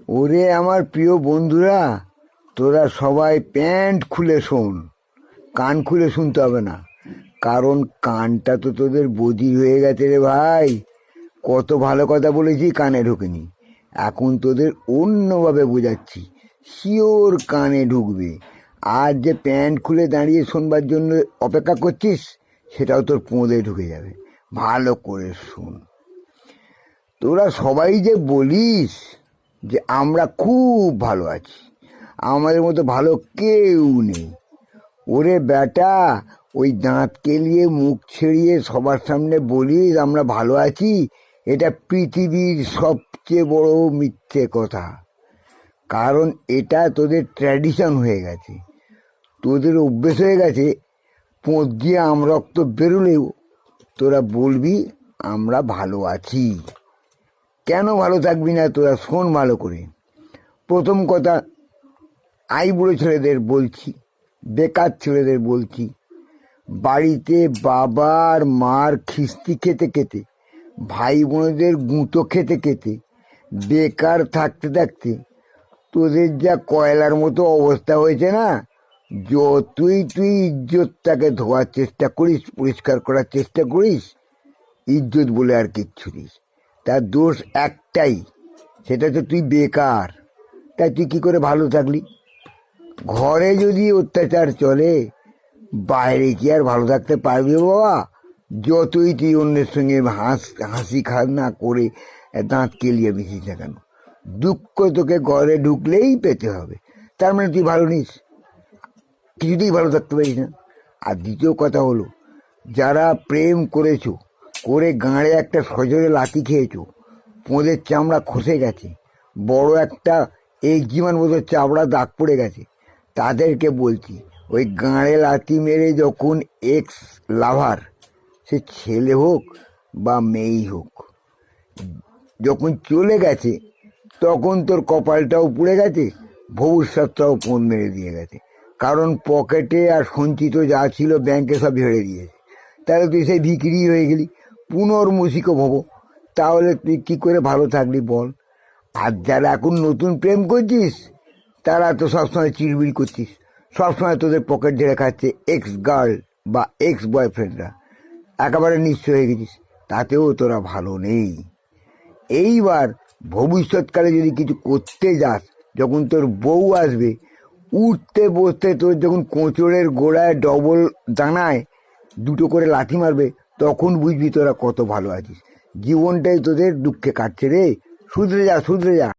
ওরে আমার প্রিয় বন্ধুরা, তোরা সবাই প্যান্ট খুলে শোন, কান খুলে শুনতে হবে না। কারণ কানটা তো তোদের বধির হয়ে গেছে রে ভাই। কত ভালো কথা বলেছি, কানে ঢোকেনি। এখন তোদের অন্যভাবে বোঝাচ্ছি, শিওর কানে ঢুকবে। আর যে প্যান্ট খুলে দাঁড়িয়ে শোনবার জন্য অপেক্ষা করছিস, সেটাও তোর পোঁদে ঢুকে যাবে। ভালো করে শোন। তোরা সবাই যে বলিস যে আমরা খুব ভালো আছি, আমাদের মতো ভালো কেউ নেই। ওরে বেটা, ওই দাঁত কেলিয়ে মুখ ছেড়িয়ে সবার সামনে বলিস আমরা ভালো আছি, এটা পৃথিবীর সবচেয়ে বড় মিথ্যে কথা। কারণ এটা তোদের ট্র্যাডিশন হয়ে গেছে, তোদের অভ্যেস হয়ে গেছে। পোঁত দিয়ে আমরক্ত বেরোলেও তোরা বলবি আমরা ভালো আছি। কেন ভালো থাকবি না তোরা? শোন ভালো করে। প্রথম কথা, আইবুড়ো ছেলেদের বলছি, বেকার ছেলেদের বলছি, বাড়িতে বাবার মার খিস্তি খেতে খেতে, ভাই বোনদের গুঁতো খেতে খেতে, বেকার থাকতে থাকতে তোদের যা কয়লার মতো অবস্থা হয়েছে না, যতই তুই ইজ্জতটাকে ধোয়ার চেষ্টা করিস, পরিষ্কার করার চেষ্টা করিস, ইজ্জত বলে আর কিচ্ছু নেই। তার দোষ একটাই, সেটা তো তুই বেকার। তাই তুই কি করে ভালো থাকলি? ঘরে যদি অত্যাচার চলে, বাইরে কি আর ভালো থাকতে পারবি বাবা? যতই তুই অন্যের সঙ্গে হাসি না করে দাঁত কেলিয়ে মিশিস না কেন, দুঃখ তোকে ঘরে ঢুকলেই পেতে হবে। তার মানে তুই ভালো নিস, কিছুতেই ভালো থাকতে পারিস না। আর দ্বিতীয় কথা হলো, যারা প্রেম করেছো, করে গাঁড়ে একটা সজোরে লাথি খেয়েছো, পোঁদের চামড়া খসে গেছে, বড় একটা জীবন মতো চামড়া দাগ পড়ে গেছে, তাদেরকে বলছি, ওই গাঁড়ে লাথি মেরে যখন এক্স লাভার, সে ছেলে হোক বা মেয়েই হোক, যখন চলে গেছে, তখন তোর কপালটাও পুড়ে গেছে, ভবিষ্যৎটাও পোঁদ মেরে দিয়ে গেছে। কারণ পকেটে আর সঞ্চিত যা ছিল ব্যাংকে সব ঝেড়ে দিয়েছে। তাহলে তুই সেই ভিখিরি হয়ে গেলি, পুনর্মূষিক ভব। তাহলে তুই কি করে ভালো থাকলি বল? আর যারা এখন নতুন প্রেম করছিস, তারা তো সবসময় চিড়বিড় করছিস, সবসময় তোদের পকেট ঝেড়ে খাচ্ছে এক্স গার্ল বা এক্স বয়ফ্রেন্ডরা। একেবারে নিশ্চয় হয়ে গেছিস, তাতেও তোরা ভালো নেই। এইবার ভবিষ্যৎকালে যদি কিছু করতে যাস, যখন তোর বউ আসবে, উঠতে বসতে তোর যখন কোঁচড়ের গোড়ায় ডবল দানায় দুটো করে লাথি মারবে, তখন বুঝবি তোরা কত ভালো আছিস। জীবনটাই তোদের দুঃখে কাটছে রে। শুধরে যা, শুধরে যা।